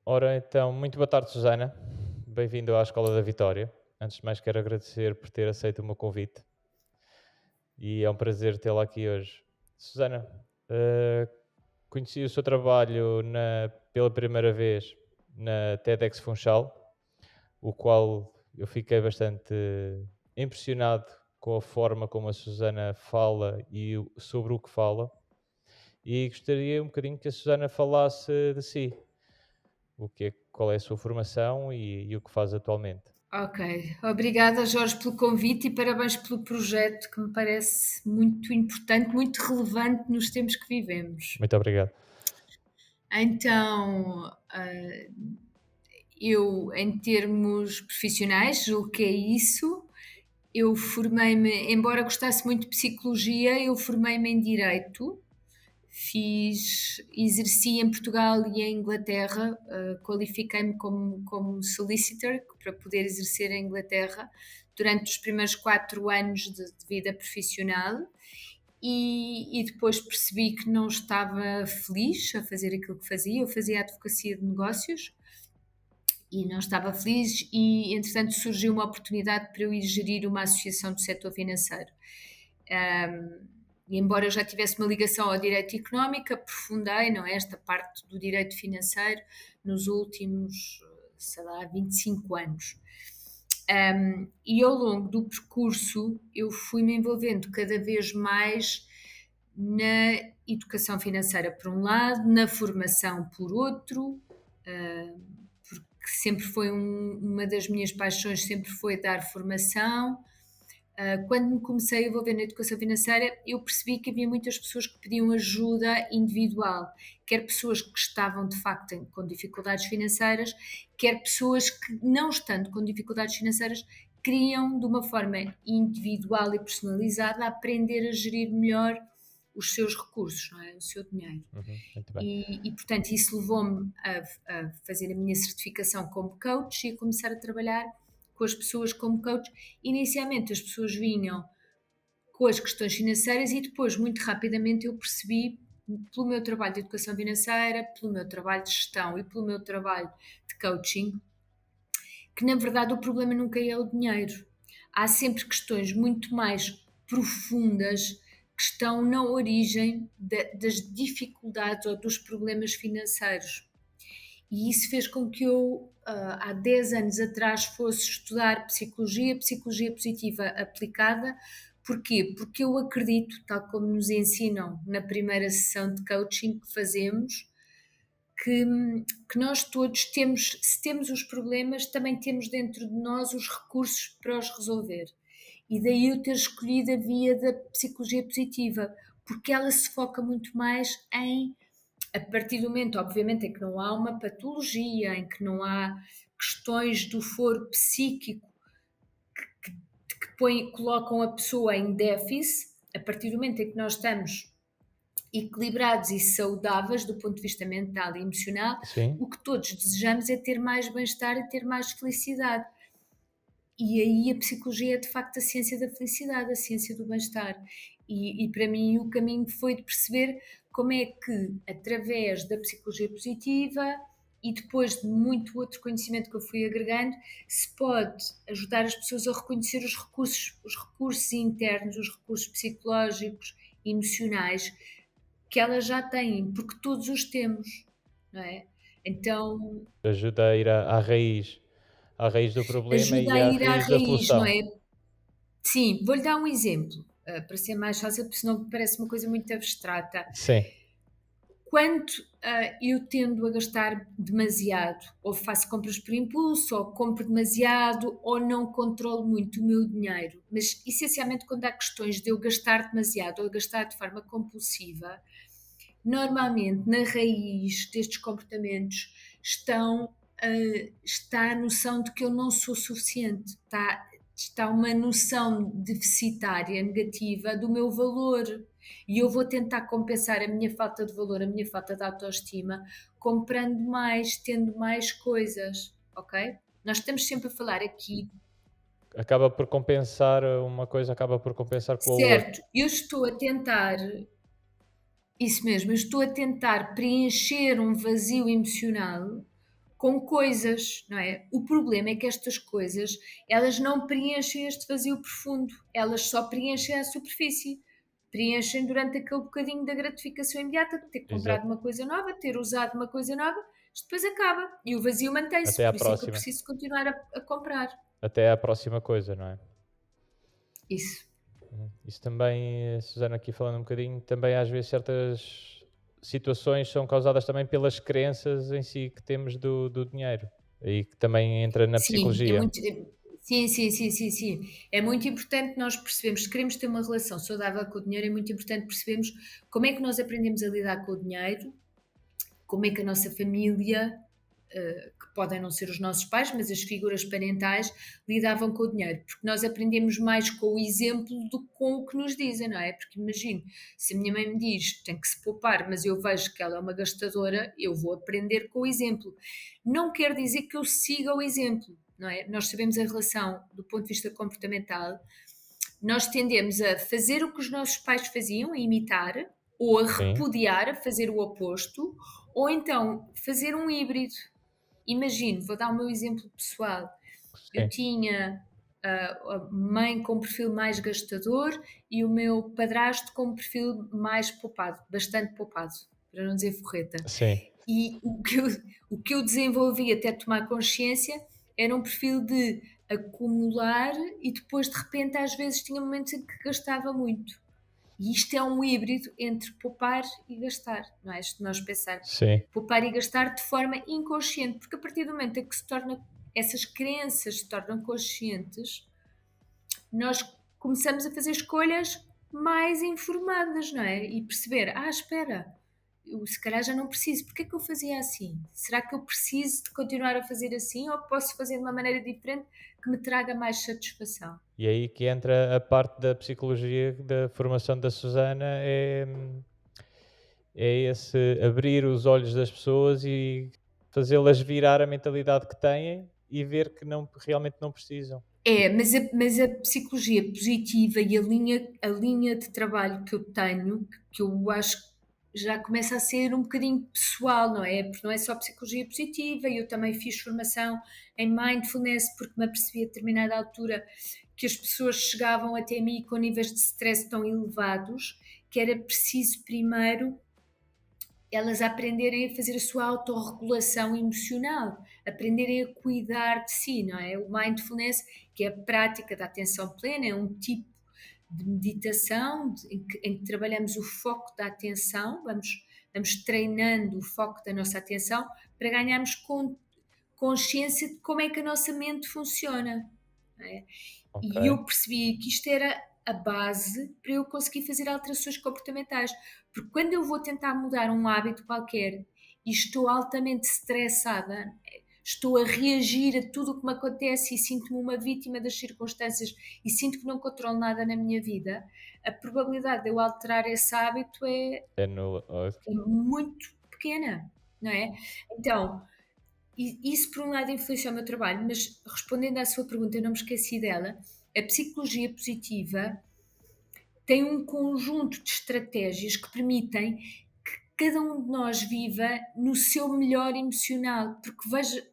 Ora, então, muito boa tarde, Susana. Bem-vindo à Escola da Vitória. Antes de mais, quero agradecer por ter aceito o meu convite e é um prazer tê-la aqui hoje. Susana, eh, conheci o seu trabalho pela primeira vez na TEDx Funchal, o qual eu fiquei bastante impressionado com a forma como a Susana fala e sobre o que fala. E gostaria um bocadinho que a Susana falasse de si. Qual é a sua formação e o que faz atualmente. Ok, obrigada Jorge pelo convite e parabéns pelo projeto que me parece muito importante, muito relevante nos tempos que vivemos. Muito obrigado. Então, eu em termos profissionais, julgo que é isso. Eu formei-me, embora gostasse muito de psicologia, eu formei-me em direito. Exerci em Portugal e em Inglaterra, qualifiquei-me como solicitor para poder exercer em Inglaterra durante os primeiros 4 anos de vida profissional e depois percebi que não estava feliz a fazer aquilo que fazia. Eu fazia advocacia de negócios e não estava feliz e entretanto surgiu uma oportunidade para eu ir gerir uma associação do setor financeiro. E embora eu já tivesse uma ligação ao direito económico, aprofundei, não é, esta parte do direito financeiro nos últimos, sei lá, 25 anos. E ao longo do percurso eu fui-me envolvendo cada vez mais na educação financeira por um lado, na formação por outro, porque sempre foi uma das minhas paixões, sempre foi dar formação. Quando me comecei a envolver na educação financeira, eu percebi que havia muitas pessoas que pediam ajuda individual, quer pessoas que estavam de facto com dificuldades financeiras, quer pessoas que, não estando com dificuldades financeiras, queriam de uma forma individual e personalizada aprender a gerir melhor os seus recursos, não é? O seu dinheiro. Uhum, muito bem. Portanto, isso levou-me a fazer a minha certificação como coach e a começar a trabalhar com as pessoas como coach. Inicialmente as pessoas vinham com as questões financeiras e depois, muito rapidamente, eu percebi, pelo meu trabalho de educação financeira, pelo meu trabalho de gestão e pelo meu trabalho de coaching, que na verdade o problema nunca é o dinheiro. Há sempre questões muito mais profundas que estão na origem das dificuldades ou dos problemas financeiros. E isso fez com que eu, há 10 anos atrás, fosse estudar psicologia positiva aplicada. Porquê? Porque eu acredito, tal como nos ensinam na primeira sessão de coaching que fazemos, que, que nós todos temos, se temos os problemas, também temos dentro de nós os recursos para os resolver. E daí eu ter escolhido a via da psicologia positiva, porque ela se foca muito mais em, a partir do momento, obviamente, em que não há uma patologia, em que não há questões do foro psíquico colocam a pessoa em déficit, a partir do momento em que nós estamos equilibrados e saudáveis do ponto de vista mental e emocional, Sim, o que todos desejamos é ter mais bem-estar e ter mais felicidade. E aí a psicologia é de facto a ciência da felicidade, a ciência do bem-estar. E para mim o caminho foi de perceber como é que, através da psicologia positiva e depois de muito outro conhecimento que eu fui agregando, se pode ajudar as pessoas a reconhecer os recursos internos, os recursos psicológicos, emocionais, que elas já têm, porque todos os temos, não é? Então, ajuda a ir à raiz do problema ajuda a e à ir à raiz da raiz, não solução. é? Sim, vou-lhe dar um exemplo, para ser mais fácil, porque senão parece uma coisa muito abstrata. Sim, Quando eu tendo a gastar demasiado, ou faço compras por impulso, ou compro demasiado, ou não controlo muito o meu dinheiro, mas essencialmente quando há questões de eu gastar demasiado ou gastar de forma compulsiva, normalmente na raiz destes comportamentos está a noção de que eu não sou suficiente, está uma noção deficitária, negativa do meu valor. E eu vou tentar compensar a minha falta de valor, a minha falta de autoestima, comprando mais, tendo mais coisas, ok? Nós estamos sempre a falar aqui, acaba por compensar uma coisa, acaba por compensar com a outra. certo? Eu estou a tentar, isso mesmo, eu estou a tentar preencher um vazio emocional com coisas, não é? O problema é que estas coisas, elas não preenchem este vazio profundo, elas só preenchem a superfície. Preenchem durante aquele bocadinho da gratificação imediata, de ter comprado Exato. uma coisa nova, ter usado uma coisa nova, isto depois acaba e o vazio Até mantém-se, à por isso é que eu próxima. preciso continuar a comprar. Até à próxima coisa, não é? Isso. Isso também, Susana, aqui falando um bocadinho, também às vezes certas situações são causadas também pelas crenças em si que temos do dinheiro. E que também entra na Sim, é psicologia. muito. Sim, sim, sim, sim, sim. É muito importante nós percebermos, se queremos ter uma relação saudável com o dinheiro, é muito importante percebermos como é que nós aprendemos a lidar com o dinheiro, como é que a nossa família, que podem não ser os nossos pais, mas as figuras parentais, lidavam com o dinheiro. Porque nós aprendemos mais com o exemplo do que com o que nos dizem, não é? Porque imagino, se a minha mãe me diz tem que se poupar, mas eu vejo que ela é uma gastadora, eu vou aprender com o exemplo. Não quer dizer que eu siga o exemplo, não é? Nós sabemos a relação do ponto de vista comportamental, nós tendemos a fazer o que os nossos pais faziam, a imitar, ou a Sim, repudiar, a fazer o oposto, ou então fazer um híbrido. Imagino, vou dar o meu exemplo pessoal. Eu sim, tinha a mãe com um perfil mais gastador e o meu padrasto com um perfil mais poupado, bastante poupado, para não dizer forreta. sim, E o que eu desenvolvi até tomar consciência era um perfil de acumular e depois de repente às vezes tinha momentos em que gastava muito. E isto é um híbrido entre poupar e gastar, não é? Se nós pensarmos, sim. poupar e gastar de forma inconsciente, porque a partir do momento em que essas crenças se tornam conscientes, nós começamos a fazer escolhas mais informadas, não é? E perceber, espera, eu se calhar já não preciso, porque é que eu fazia assim? Será que eu preciso de continuar a fazer assim ou posso fazer de uma maneira diferente que me traga mais satisfação? E aí que entra a parte da psicologia da formação da Susana, é esse abrir os olhos das pessoas e fazê-las virar a mentalidade que têm e ver que não, realmente não precisam. É, mas a psicologia positiva e a linha de trabalho que eu tenho, que eu acho que já começa a ser um bocadinho pessoal, não é? Porque não é só psicologia positiva, eu também fiz formação em mindfulness, porque me apercebi a determinada altura que as pessoas chegavam até mim com níveis de stress tão elevados que era preciso primeiro elas aprenderem a fazer a sua autorregulação emocional, aprenderem a cuidar de si, não é? O mindfulness, que é a prática da atenção plena, é um tipo de meditação em que trabalhamos o foco da atenção, vamos treinando o foco da nossa atenção para ganharmos consciência de como é que a nossa mente funciona. Não é? Ok. E eu percebi que isto era a base para eu conseguir fazer alterações comportamentais. Porque quando eu vou tentar mudar um hábito qualquer e estou altamente estressada, estou a reagir a tudo o que me acontece e sinto-me uma vítima das circunstâncias e sinto que não controlo nada na minha vida, a probabilidade de eu alterar esse hábito É nula. é muito pequena, não é? Então, isso por um lado influencia o meu trabalho, mas respondendo à sua pergunta, eu não me esqueci dela. A psicologia positiva tem um conjunto de estratégias que permitem que cada um de nós viva no seu melhor emocional, porque veja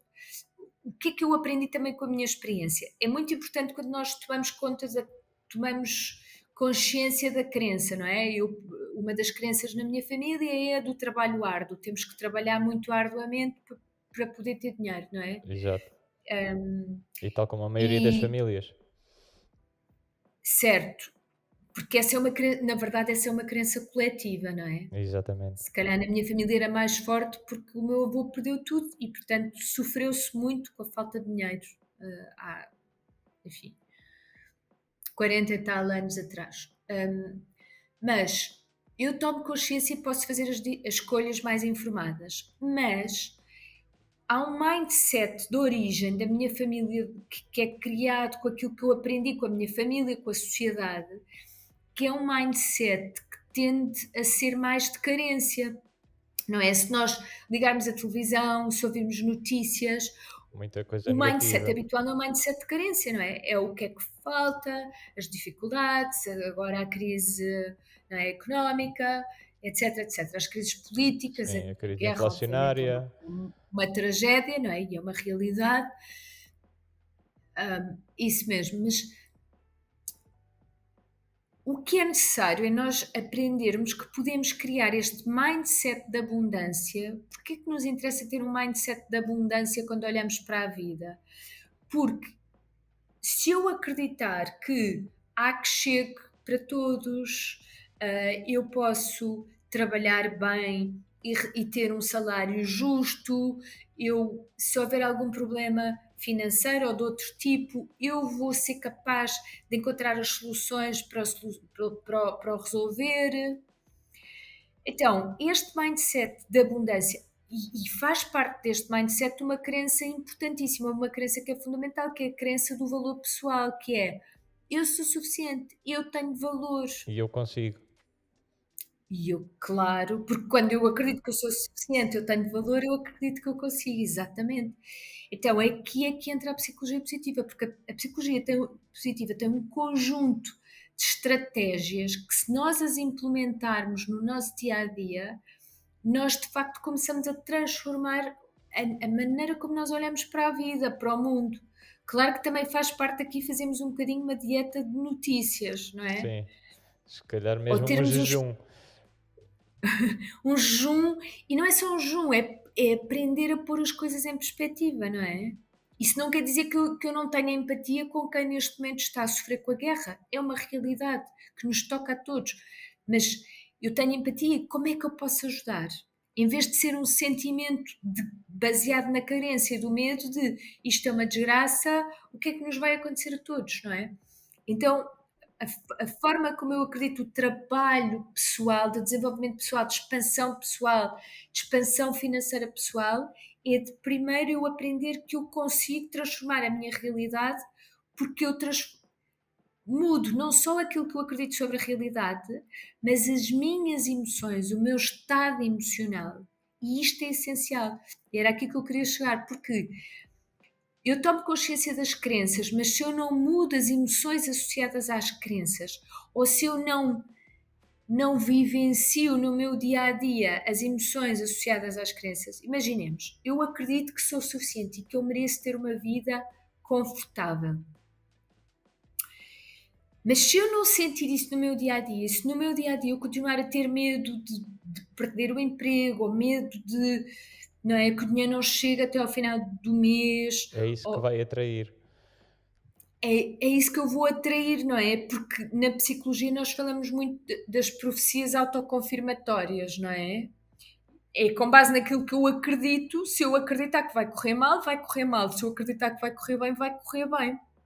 o que é que eu aprendi também com a minha experiência. É muito importante quando nós tomamos consciência da crença, não é? Uma das crenças na minha família é a do trabalho árduo. Temos que trabalhar muito arduamente para poder ter dinheiro, não é? Exato. Um, E tal como a maioria das e famílias. certo, porque na verdade essa é uma crença coletiva, não é? Exatamente. Se calhar na minha família era mais forte porque o meu avô perdeu tudo e portanto sofreu-se muito com a falta de dinheiro, há, enfim, 40 e tal anos atrás. Mas eu tomo consciência e posso fazer as escolhas mais informadas, mas há um mindset de origem da minha família que é criado com aquilo que eu aprendi com a minha família, com a sociedade, que é um mindset que tende a ser mais de carência, não é? Se nós ligarmos a televisão, se ouvirmos notícias, Muita coisa o mindset negativa. habitual não é um mindset de carência, não é? É o que é que falta, as dificuldades, agora a crise, não é, económica, etc, etc. As crises políticas, Sim, a a crise guerra, obviamente, é inflacionária. uma tragédia, não é? E é uma realidade, isso mesmo. Mas o que é necessário é nós aprendermos que podemos criar este mindset de abundância. Porque é que nos interessa ter um mindset de abundância quando olhamos para a vida? Porque se eu acreditar que há que chegue para todos, eu posso trabalhar bem e ter um salário justo, se houver algum problema financeiro ou de outro tipo, eu vou ser capaz de encontrar as soluções para o resolver. Então, este mindset de abundância, e faz parte deste mindset uma crença importantíssima, uma crença que é fundamental, que é a crença do valor pessoal, que é eu sou suficiente, eu tenho valor. E eu consigo. E eu, claro, porque quando eu acredito que eu sou suficiente, eu tenho valor, eu acredito que eu consigo, exatamente. Então aqui é que entra a psicologia positiva, porque a psicologia positiva tem um conjunto de estratégias que, se nós as implementarmos no nosso dia a dia, nós de facto começamos a transformar a maneira como nós olhamos para a vida, para o mundo. Claro que também faz parte aqui fazermos um bocadinho uma dieta de notícias, não é? Sim. Se calhar Ou mesmo um termos jejum. um jejum, e não é só um jejum, é aprender a pôr as coisas em perspectiva, não é? Isso não quer dizer que eu não tenha empatia com quem neste momento está a sofrer com a guerra. É uma realidade que nos toca a todos. Mas eu tenho empatia, como é que eu posso ajudar? Em vez de ser um sentimento baseado na carência do medo de isto é uma desgraça, o que é que nos vai acontecer a todos, não é? Então, a forma como eu acredito o trabalho pessoal, de desenvolvimento pessoal, de expansão financeira pessoal, é de primeiro eu aprender que eu consigo transformar a minha realidade, porque eu mudo não só aquilo que eu acredito sobre a realidade, mas as minhas emoções, o meu estado emocional. E isto é essencial. Era aqui que eu queria chegar, porque eu tomo consciência das crenças, mas se eu não mudo as emoções associadas às crenças, ou se eu não vivencio no meu dia a dia as emoções associadas às crenças, imaginemos, eu acredito que sou suficiente e que eu mereço ter uma vida confortável. Mas se eu não sentir isso no meu dia a dia, se no meu dia a dia eu continuar a ter medo de perder o emprego, ou medo de, não é, que o dinheiro não chega até ao final do mês, É isso que ou vai atrair. é isso que eu vou atrair, não é? Porque na psicologia nós falamos muito das profecias autoconfirmatórias, não é? É com base naquilo que eu acredito. Se eu acreditar que vai correr mal, vai correr mal. Se eu acreditar que vai correr bem,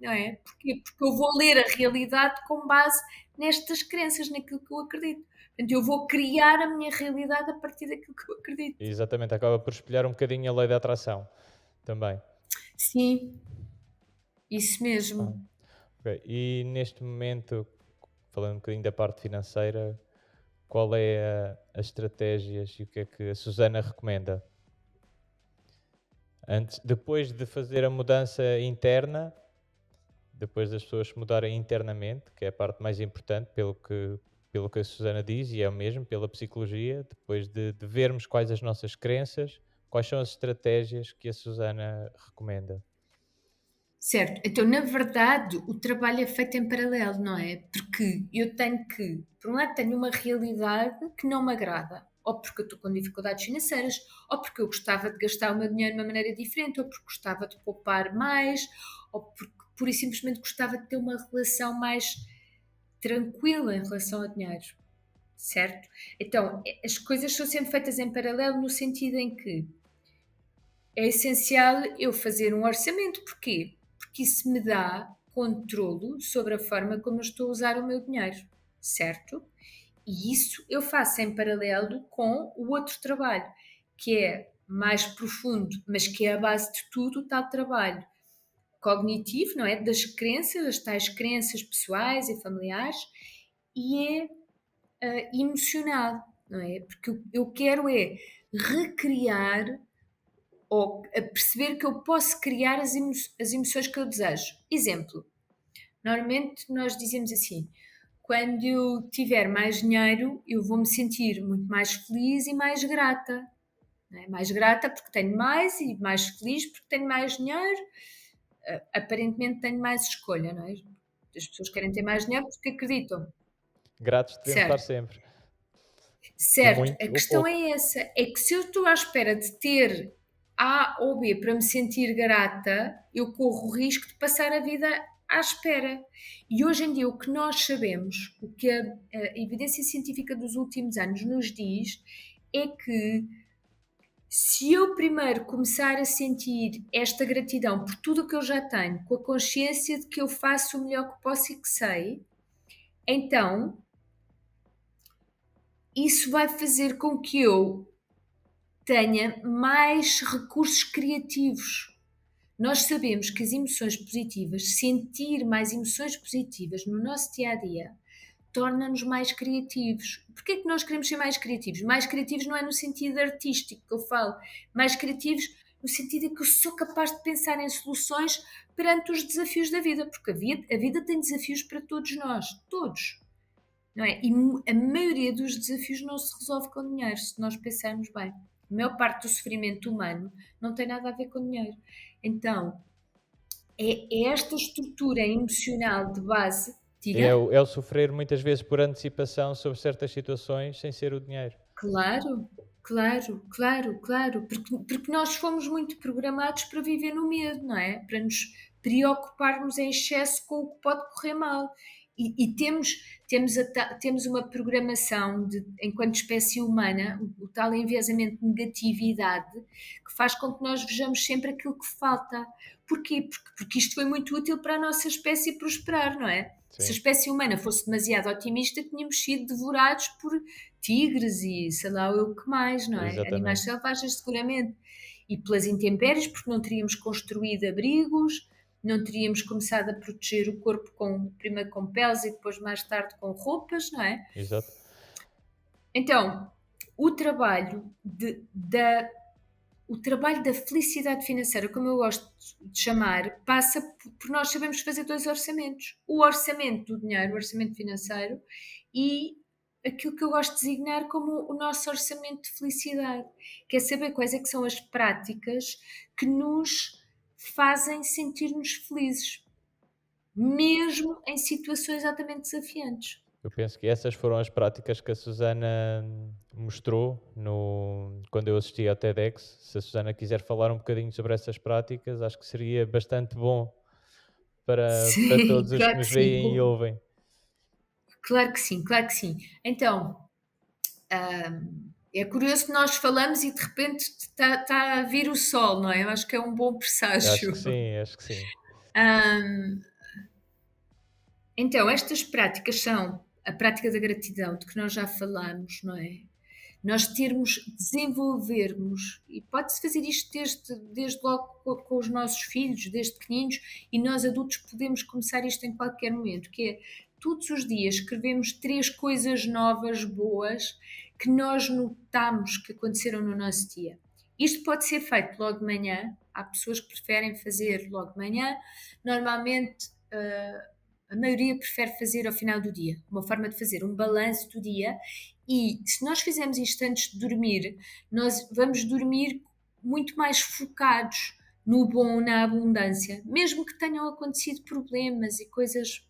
não é? Porquê? Porque eu vou ler a realidade com base nestas crenças, naquilo que eu acredito. Portanto, eu vou criar a minha realidade a partir daquilo que eu acredito. Exatamente, acaba por espelhar um bocadinho a lei da atração também. Sim, isso Ah, mesmo. ok. E neste momento, falando um bocadinho da parte financeira, qual é as estratégias e o que é que a Susana recomenda? Depois de fazer a mudança interna, depois das pessoas se mudarem internamente, que é a parte mais importante, pelo que a Susana diz, e é o mesmo, pela psicologia, depois de vermos quais as nossas crenças, quais são as estratégias que a Susana recomenda. Certo, então na verdade o trabalho é feito em paralelo, não é? Porque eu tenho que, por um lado, tenho uma realidade que não me agrada, ou porque eu estou com dificuldades financeiras, ou porque eu gostava de gastar o meu dinheiro de uma maneira diferente, ou porque gostava de poupar mais, ou porque pura e simplesmente gostava de ter uma relação mais tranquila em relação ao dinheiro, certo? Então as coisas são sempre feitas em paralelo no sentido em que é essencial eu fazer um orçamento. Porquê? Porque isso me dá controlo sobre a forma como eu estou a usar o meu dinheiro, certo? E isso eu faço em paralelo com o outro trabalho, que é mais profundo, mas que é a base de tudo, o tal trabalho cognitivo, não é? Das crenças, as tais crenças pessoais e familiares, e é emocional, não é? Porque eu quero é recriar ou a perceber que eu posso criar as emoções que eu desejo. Exemplo, normalmente nós dizemos assim: quando eu tiver mais dinheiro, eu vou me sentir muito mais feliz e mais grata. Não é? Mais grata porque tenho mais e mais feliz porque tenho mais dinheiro. Aparentemente tenho mais escolha, não é? As pessoas querem ter mais dinheiro porque acreditam. Gratos devemos estar Certo, sempre, por certo. A muito ou questão pouco. é essa, é que se eu estou à espera de ter A ou B para me sentir grata, eu corro o risco de passar a vida à espera. E hoje em dia o que nós sabemos, o que a evidência científica dos últimos anos nos diz, é que se eu primeiro começar a sentir esta gratidão por tudo o que eu já tenho, com a consciência de que eu faço o melhor que posso e que sei, então isso vai fazer com que eu tenha mais recursos criativos. Nós sabemos que as emoções positivas, sentir mais emoções positivas no nosso dia a dia, torna-nos mais criativos. Porquê é que nós queremos ser mais criativos? Mais criativos não é no sentido artístico que eu falo, mais criativos no sentido em que eu sou capaz de pensar em soluções perante os desafios da vida, porque a vida tem desafios para todos nós, todos. Não é? E a maioria dos desafios não se resolve com dinheiro, se nós pensarmos bem. A maior parte do sofrimento humano não tem nada a ver com dinheiro. Então, é esta estrutura emocional de base, diga? É o sofrer muitas vezes por antecipação sobre certas situações sem ser o dinheiro. Claro, claro, claro, claro, porque nós fomos muito programados para viver no medo, não é? Para nos preocuparmos em excesso com o que pode correr mal. E temos uma programação enquanto espécie humana, o tal enviesamento de negatividade, que faz com que nós vejamos sempre aquilo que falta. Porquê? Porque isto foi muito útil para a nossa espécie prosperar, não é? Se a Sim, espécie humana fosse demasiado otimista, tínhamos sido devorados por tigres e sei lá eu o que mais, não é? Animais exatamente. selvagens, seguramente. E pelas intempéries, porque não teríamos construído abrigos, não teríamos começado a proteger o corpo primeiro com peles e depois mais tarde com roupas, não é? Exato. Então, o trabalho o trabalho da felicidade financeira, como eu gosto de chamar, passa por nós sabemos fazer dois orçamentos. O orçamento do dinheiro, o orçamento financeiro, e aquilo que eu gosto de designar como o nosso orçamento de felicidade, que é saber quais é que são as práticas que nos fazem sentir-nos felizes, mesmo em situações altamente desafiantes. Eu penso que essas foram as práticas que a Susana mostrou quando eu assisti ao TEDx. Se a Susana quiser falar um bocadinho sobre essas práticas, acho que seria bastante bom para Sim, todos os que claro que nos sim. veem e ouvem. Claro que sim, claro que sim. Então, é curioso que nós falamos e de repente está a vir o sol, não é? Eu acho que é um bom Acho presságio. que sim, acho que sim. Ahm, então, estas práticas são a prática da gratidão, de que nós já falamos, não é? Nós desenvolvermos, e pode-se fazer isto desde logo com os nossos filhos, desde pequeninos, e nós adultos podemos começar isto em qualquer momento, que é todos os dias escrevemos três coisas novas, boas, que nós notamos que aconteceram no nosso dia. Isto pode ser feito logo de manhã, há pessoas que preferem fazer logo de manhã, normalmente a maioria prefere fazer ao final do dia, uma forma de fazer um balanço do dia. E se nós fizermos isto antes de dormir, nós vamos dormir muito mais focados no bom, na abundância, mesmo que tenham acontecido problemas e coisas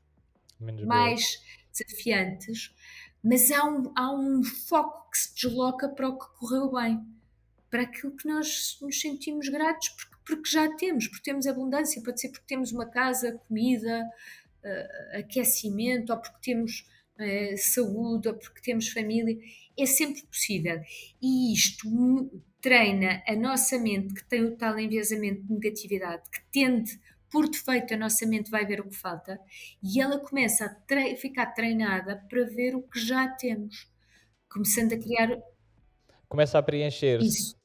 Menos boas. mais desafiantes, mas há um foco que se desloca para o que correu bem, para aquilo que nós nos sentimos gratos porque já temos, porque temos abundância, pode ser porque temos uma casa, comida, aquecimento, ou porque temos saúde, ou porque temos família, é sempre possível. E isto treina a nossa mente, que tem o tal enviesamento de negatividade, que tende, por defeito, a nossa mente vai ver o que falta, e ela começa a ficar treinada para ver o que já temos, começando a criar Começa a preencher-se. isso.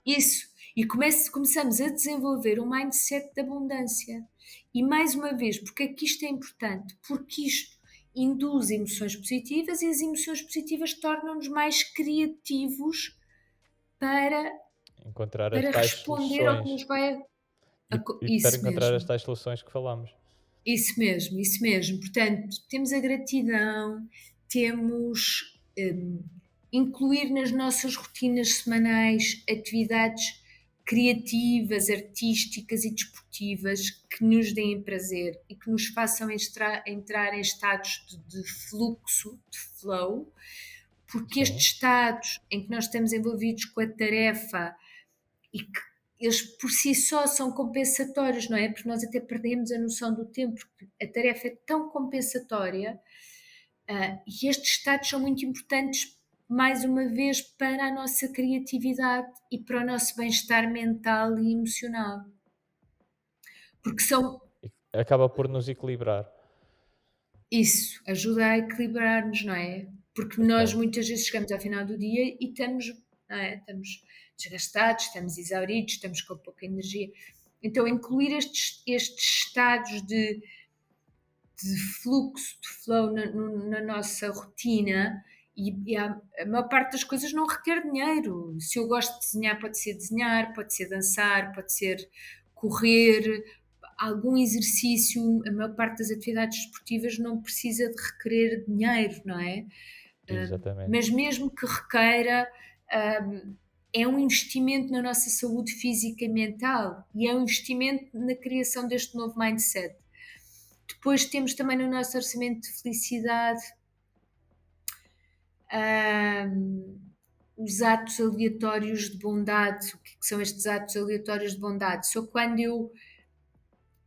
Isso. E começamos a desenvolver um mindset de abundância. E mais uma vez, porque é que isto é importante? Porque isto induz emoções positivas e as emoções positivas tornam-nos mais criativos para, Encontrar as para tais responder ao que soluções. nos vai. E para Isso encontrar as mesmo. tais soluções que falámos. Isso mesmo, isso mesmo. Portanto, temos a gratidão, temos incluir nas nossas rotinas semanais atividades criativas, artísticas e desportivas que nos deem prazer e que nos façam entrar em estados de fluxo, de flow, porque Sim, estes estados em que nós estamos envolvidos com a tarefa e que eles por si só são compensatórios, não é? Porque nós até perdemos a noção do tempo, porque a tarefa é tão compensatória, e estes estados são muito importantes, mais uma vez, para a nossa criatividade e para o nosso bem-estar mental e emocional. Porque são e acaba por nos equilibrar isso, ajuda a equilibrar-nos, não é? Porque nós bastante. muitas vezes chegamos ao final do dia e estamos, não é? Estamos desgastados, estamos exauridos, estamos com pouca energia. Então, incluir estes estados de fluxo, de flow na nossa rotina, e a maior parte das coisas não requer dinheiro. Se eu gosto de desenhar, pode ser dançar, pode ser correr, algum exercício. A maior parte das atividades esportivas não precisa de requerer dinheiro, não é? Exatamente. Mas mesmo que requeira, é um investimento na nossa saúde física e mental, e é um investimento na criação deste novo mindset. Depois temos também no nosso orçamento de felicidade, hum, os atos aleatórios de bondade. O que são estes atos aleatórios de bondade? Só quando eu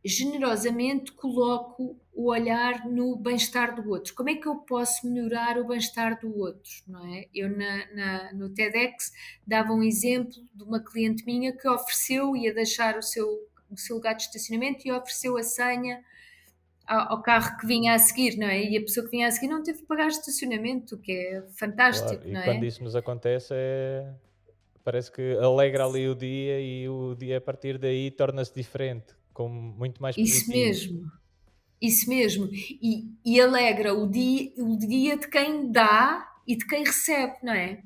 generosamente coloco o olhar no bem-estar do outro. Como é que eu posso melhorar o bem-estar do outro, não é? Eu no TEDx dava um exemplo de uma cliente minha que ofereceu, ia deixar o seu lugar de estacionamento e ofereceu a senha ao carro que vinha a seguir, não é? E a pessoa que vinha a seguir não teve que pagar estacionamento, o que é Claro, fantástico, e não quando é? isso nos acontece parece que alegra ali o dia e o dia a partir daí torna-se diferente, como muito mais Isso positivo. mesmo, isso mesmo. E alegra o dia de quem dá e de quem recebe, não é?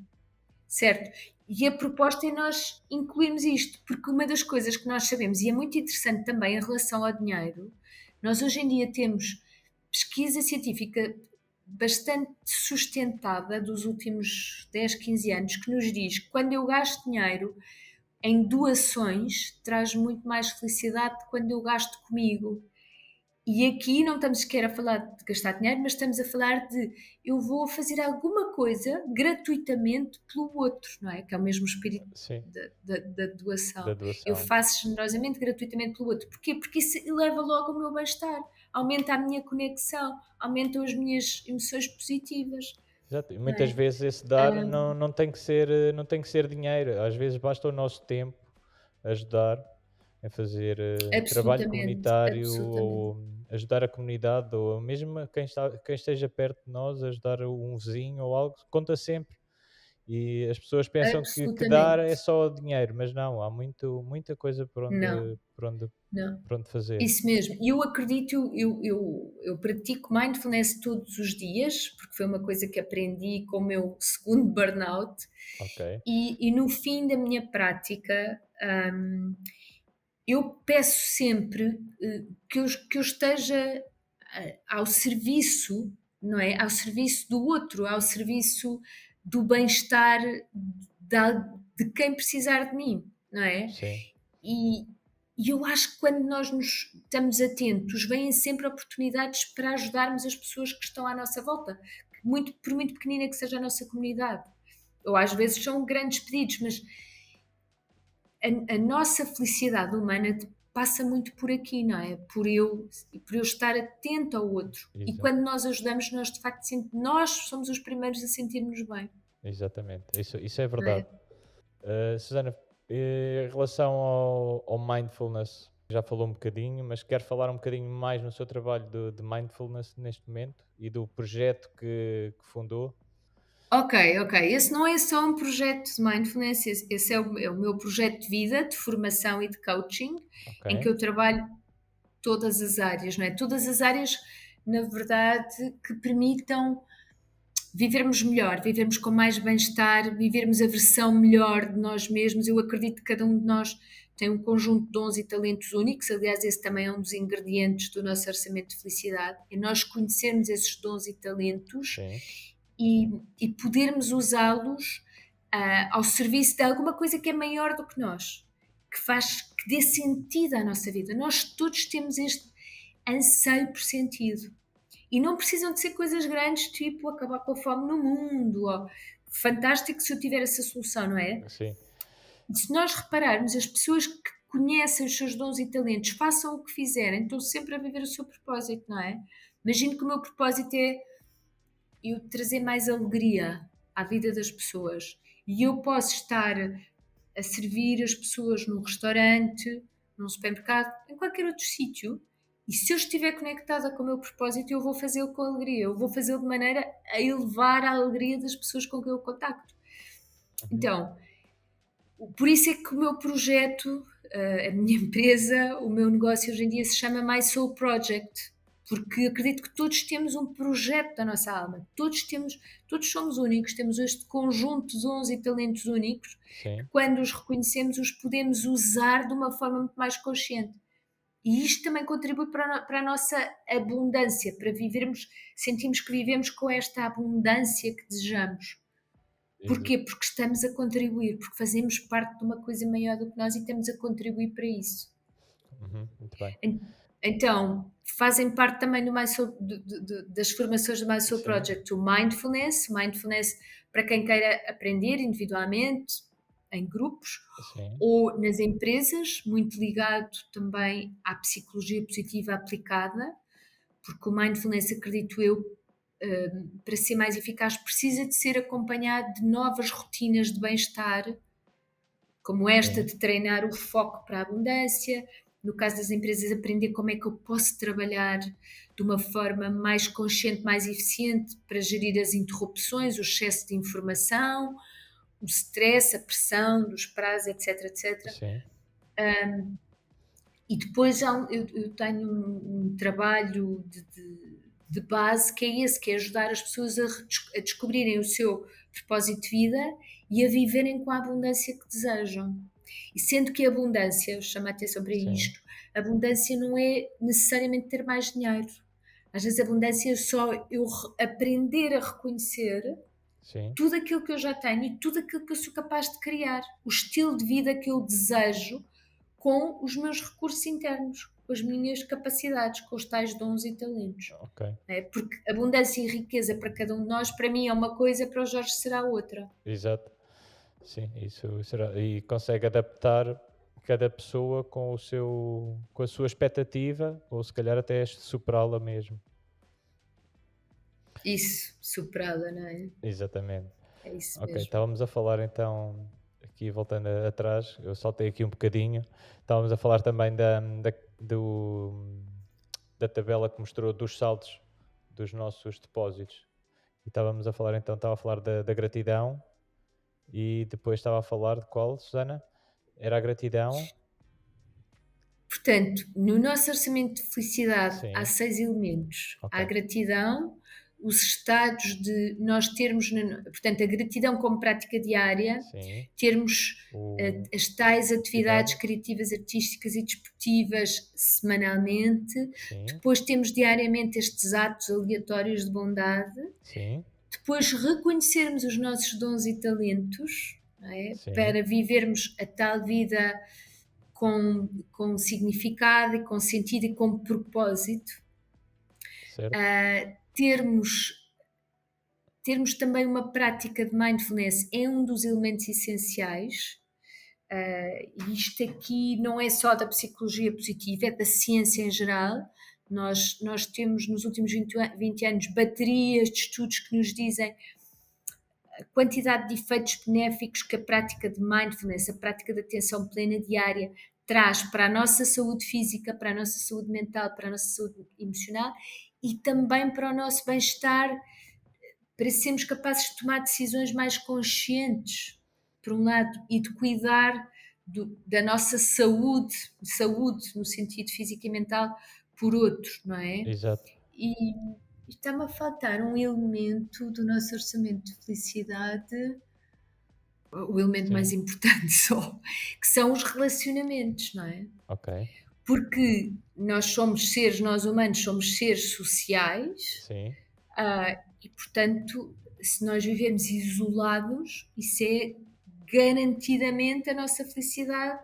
Certo? E a proposta é nós incluirmos isto, porque uma das coisas que nós sabemos, e é muito interessante também em relação ao dinheiro, nós hoje em dia temos pesquisa científica bastante sustentada dos últimos 10, 15 anos que nos diz que quando eu gasto dinheiro em doações traz muito mais felicidade do que quando eu gasto comigo. E aqui não estamos sequer a falar de gastar dinheiro, mas estamos a falar de eu vou fazer alguma coisa gratuitamente pelo outro, não é? Que é o mesmo espírito Sim, da da doação. Eu doação. faço generosamente, gratuitamente pelo outro. Porquê? Porque isso eleva logo o meu bem-estar, aumenta a minha conexão, aumentam as minhas emoções positivas, Exato. E não muitas é? vezes esse dar não tem que ser, não tem que ser dinheiro. Às vezes basta o nosso tempo ajudar a fazer trabalho Absolutamente, comunitário absolutamente. ou ajudar a comunidade ou mesmo quem esteja perto de nós, ajudar um vizinho ou algo, conta sempre. E as pessoas pensam que dar é Absolutamente. só o dinheiro, mas não, há muita coisa Não, não. por onde fazer. Isso mesmo. E eu acredito, eu pratico mindfulness todos os dias, porque foi uma coisa que aprendi com o meu segundo burnout, Ok, e no fim da minha prática, eu peço sempre que eu esteja ao serviço, não é? Ao serviço do outro, ao serviço do bem-estar de quem precisar de mim, não é? sim, E, e eu acho que quando nós nos estamos atentos, vêm sempre oportunidades para ajudarmos as pessoas que estão à nossa volta, por muito pequenina que seja a nossa comunidade. Ou às vezes são grandes pedidos, mas a nossa felicidade humana passa muito por aqui, não é? Por eu estar atento ao outro. E exato, quando nós ajudamos, nós de facto nós somos os primeiros a sentir-nos bem, exatamente. Isso é não verdade. é? Susana, em relação ao mindfulness, já falou um bocadinho, mas quero falar um bocadinho mais no seu trabalho de mindfulness neste momento e do projeto que fundou. Ok, ok. Esse não é só um projeto de mindfulness, esse é o meu projeto de vida, de formação e de coaching, Ok, em que eu trabalho todas as áreas, não é? Todas as áreas, na verdade, que permitam vivermos melhor, vivermos com mais bem-estar, vivermos a versão melhor de nós mesmos. Eu acredito que cada um de nós tem um conjunto de dons e talentos únicos, aliás, esse também é um dos ingredientes do nosso orçamento de felicidade, é nós conhecermos esses dons e talentos Sim, e podermos usá-los ao serviço de alguma coisa que é maior do que nós, que dê sentido à nossa vida. Nós todos temos este anseio por sentido. E não precisam de ser coisas grandes, tipo acabar com a fome no mundo. Ou, fantástico se eu tiver essa solução, não é? sim, E se nós repararmos, as pessoas que conhecem os seus dons e talentos, façam o que fizerem, estão sempre a viver o seu propósito, não é? Imagino que o meu propósito é eu trazer mais alegria à vida das pessoas. E eu posso estar a servir as pessoas num restaurante, num supermercado, em qualquer outro sítio. E se eu estiver conectada com o meu propósito, eu vou fazê-lo com alegria. Eu vou fazê-lo de maneira a elevar a alegria das pessoas com quem eu contacto. uhum, Então, por isso é que o meu projeto, a minha empresa, o meu negócio hoje em dia se chama My Soul Project, porque acredito que todos temos um projeto da nossa alma, todos somos únicos, temos este conjunto de dons e talentos únicos, que sim, quando os reconhecemos os podemos usar de uma forma muito mais consciente. E isto também contribui para a nossa abundância, para vivermos, sentimos que vivemos com esta abundância que desejamos. exa- Porquê? Porque estamos a contribuir, porque fazemos parte de uma coisa maior do que nós e estamos a contribuir para isso. muito bem. Então, fazem parte também das formações do My Soul Sim, Project, o Mindfulness para quem queira aprender individualmente, em grupos, sim, ou nas empresas, muito ligado também à psicologia positiva aplicada, porque o mindfulness, acredito eu, para ser mais eficaz, precisa de ser acompanhado de novas rotinas de bem-estar, como esta sim, de treinar o foco para a abundância. No caso das empresas, aprender como é que eu posso trabalhar de uma forma mais consciente, mais eficiente para gerir as interrupções, o excesso de informação, o stress, a pressão dos prazos, etc, etc. sim, E depois eu tenho um trabalho de base que é esse, que é ajudar as pessoas a descobrirem o seu propósito de vida e a viverem com a abundância que desejam. E sendo que a abundância, eu chamo a atenção para sim, isto, a abundância não é necessariamente ter mais dinheiro. Às vezes a abundância é só eu aprender a reconhecer sim, tudo aquilo que eu já tenho e tudo aquilo que eu sou capaz de criar, o estilo de vida que eu desejo com os meus recursos internos, com as minhas capacidades, com os tais dons e talentos. ok, É? Porque abundância e riqueza para cada um de nós, para mim é uma coisa, para o Jorge será outra. exato. Sim, isso será. E consegue adaptar cada pessoa com o seu, com a sua expectativa, ou se calhar até superá-la mesmo. Isso, superada, não é? Exatamente. É isso Ok, mesmo. estávamos a falar então, aqui voltando atrás, eu saltei aqui um bocadinho, estávamos a falar também da tabela que mostrou dos saldos dos nossos depósitos. E estávamos a falar então, estava a falar da gratidão e depois estava a falar de qual, Susana? Era a gratidão? Portanto, no nosso orçamento de felicidade há Sim, 6 elementos. ok. Há a gratidão, os estados de nós termos, portanto, a gratidão como prática diária, Sim, termos o as tais atividades atividade, criativas, artísticas e desportivas semanalmente. sim, Depois temos diariamente estes atos aleatórios de bondade. sim, Depois reconhecermos os nossos dons e talentos, não é? sim, Para vivermos a tal vida com significado e com sentido e com propósito. certo, Termos, termos também uma prática de mindfulness é um dos elementos essenciais. E isto aqui não é só da psicologia positiva, é da ciência em geral. Nós temos nos últimos 20 anos baterias de estudos que nos dizem a quantidade de efeitos benéficos que a prática de mindfulness, a prática de atenção plena diária, traz para a nossa saúde física, para a nossa saúde mental, para a nossa saúde emocional e também para o nosso bem-estar, para sermos capazes de tomar decisões mais conscientes, por um lado, e de cuidar da nossa saúde no sentido físico e mental, por outro, não é? exato. E está-me a faltar um elemento do nosso orçamento de felicidade. o elemento Sim, mais importante só, que são os relacionamentos, não é? ok. Porque nós humanos somos seres sociais, Sim, e portanto, se nós vivemos isolados, isso é garantidamente a nossa felicidade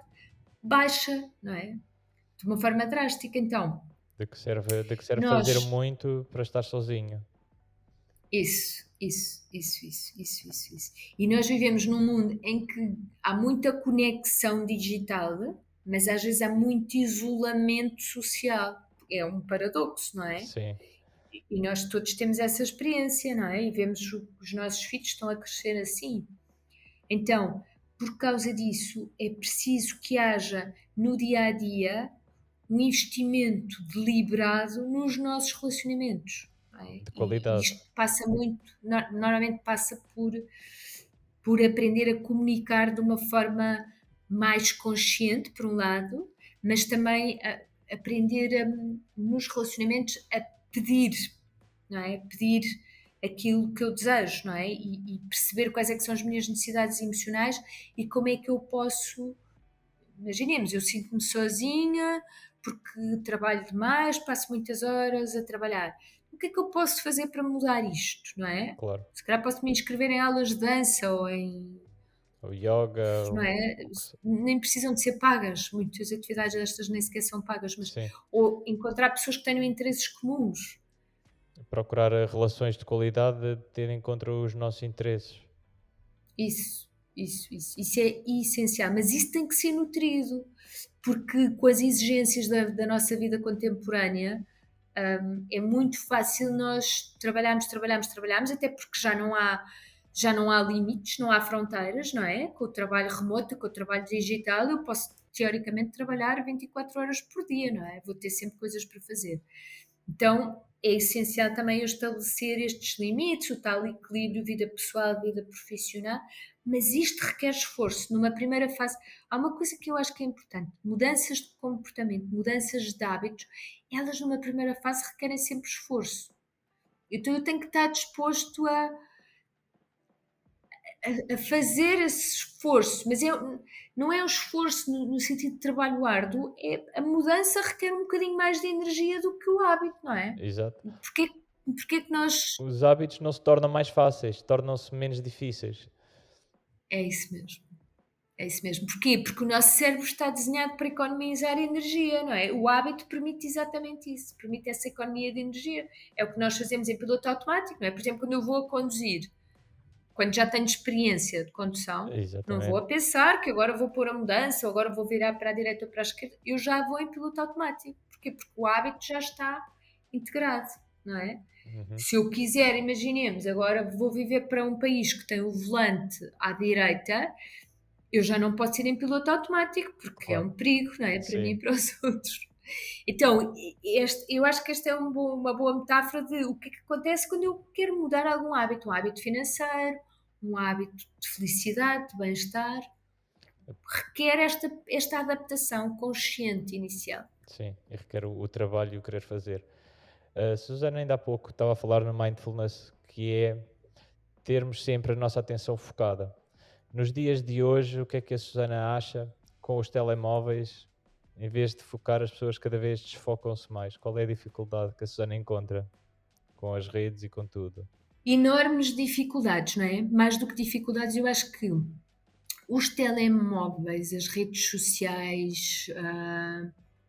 baixa, não é? De uma forma drástica. Então, de que serve fazer nós muito para estar sozinho. isso. E nós vivemos num mundo em que há muita conexão digital, mas às vezes há muito isolamento social. É um paradoxo, não é? Sim, E nós todos temos essa experiência, não é? E vemos os nossos filhos estão a crescer assim. Então, por causa disso, é preciso que haja no dia a dia um investimento deliberado nos nossos relacionamentos. Não é? de E qualidade. isto passa muito, normalmente passa por aprender a comunicar de uma forma mais consciente, por um lado, mas também aprender nos relacionamentos a pedir, não é? Pedir aquilo que eu desejo, não é? E perceber quais é que são as minhas necessidades emocionais e como é que eu posso. Imaginemos, eu sinto-me sozinha porque trabalho demais, passo muitas horas a trabalhar. O que é que eu posso fazer para mudar isto, não é? Claro. Se calhar posso me inscrever em aulas de dança ou em, O yoga, não é? o que Nem precisam de ser pagas, muitas atividades destas nem sequer são pagas, mas sim. ou encontrar pessoas que tenham interesses comuns. Procurar relações de qualidade tendo em conta os nossos interesses. Isso é essencial, mas isso tem que ser nutrido, porque com as exigências da nossa vida contemporânea, é muito fácil nós trabalharmos, até porque já não há limites, não há fronteiras, não é? Com o trabalho remoto, com o trabalho digital, eu posso teoricamente trabalhar 24 horas por dia, não é? Vou ter sempre coisas para fazer. Então, é essencial também eu estabelecer estes limites, o tal equilíbrio vida pessoal, vida profissional, mas isto requer esforço. Numa primeira fase, há uma coisa que eu acho que é importante: mudanças de comportamento, mudanças de hábitos, elas numa primeira fase requerem sempre esforço. Então eu tenho que estar disposto a fazer esse esforço, mas não é o esforço no sentido de trabalho árduo, a mudança requer um bocadinho mais de energia do que o hábito, não é? Exato. Porquê, porquê que nós. Os hábitos não se tornam mais fáceis, tornam-se menos difíceis. É isso mesmo. É isso mesmo. Porquê? Porque o nosso cérebro está desenhado para economizar energia, não é? O hábito permite exatamente isso, permite essa economia de energia. É o que nós fazemos em piloto automático, não é? Por exemplo, quando eu vou a conduzir, quando já tenho experiência de condução, não vou Exatamente. a pensar que agora vou pôr a mudança ou agora vou virar para a direita ou para a esquerda, eu já vou em piloto automático. Porquê? Porque o hábito já está integrado, não é? Uhum. Se eu quiser, imaginemos, agora vou viver para um país que tem o volante à direita, eu já não posso ir em piloto automático, porque é Claro. um perigo, não é? Para mim e Sim. para os outros. Então, eu acho que esta é uma boa metáfora de o que é que acontece quando eu quero mudar algum hábito, um hábito financeiro, um hábito de felicidade, de bem-estar. Requer esta adaptação consciente inicial. Sim, e requer o trabalho e o querer fazer. A Susana ainda há pouco estava a falar no mindfulness, que é termos sempre a nossa atenção focada. Nos dias de hoje, o que é que a Susana acha com os telemóveis? Em vez de focar, as pessoas cada vez desfocam-se mais. Qual é a dificuldade que a Susana encontra com as redes e com tudo? Enormes dificuldades, não é? Mais do que dificuldades, eu acho que os telemóveis, as redes sociais,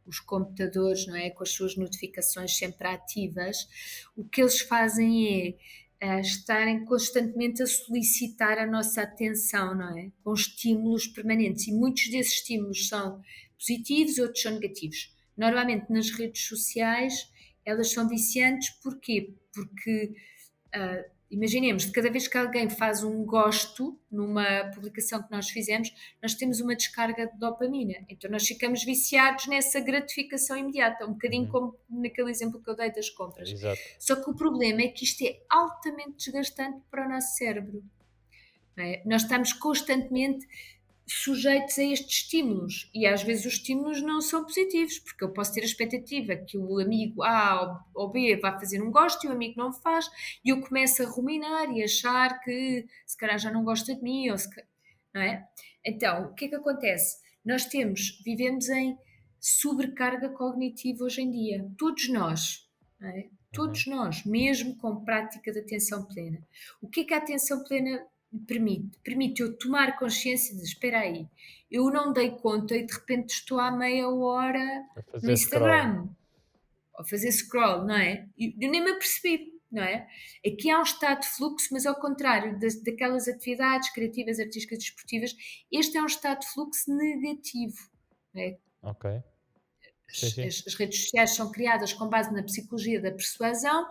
os computadores, não é? Com as suas notificações sempre ativas, o que eles fazem é estarem constantemente a solicitar a nossa atenção, não é? Com estímulos permanentes. E muitos desses estímulos são positivos, outros são negativos. Normalmente nas redes sociais elas são viciantes, porquê? Porque imaginemos, de cada vez que alguém faz um gosto numa publicação que nós fizemos, nós temos uma descarga de dopamina. Então nós ficamos viciados nessa gratificação imediata, um bocadinho Uhum. como naquele exemplo que eu dei das compras. Exato. Só que o problema é que isto é altamente desgastante para o nosso cérebro. Não é? Nós estamos constantemente sujeitos a estes estímulos e às vezes os estímulos não são positivos, porque eu posso ter a expectativa que o amigo A ou B vai fazer um gosto e o amigo não faz, e eu começo a ruminar e achar que se calhar já não gosta de mim, ou se, não é? Então, o que é que acontece? Vivemos em sobrecarga cognitiva hoje em dia, todos nós, não é? Uhum. Todos nós, mesmo com prática de atenção plena. O que é que a atenção plena me permite? Permite eu tomar consciência de, espera aí, eu não dei conta e de repente estou há meia hora A no fazer scroll. Instagram, ou fazer scroll, não é? E eu nem me apercebi, não é? Aqui há um estado de fluxo, mas ao contrário daquelas atividades criativas, artísticas, desportivas, este é um estado de fluxo negativo. Não é? Ok. Sim, sim. As redes sociais são criadas com base na psicologia da persuasão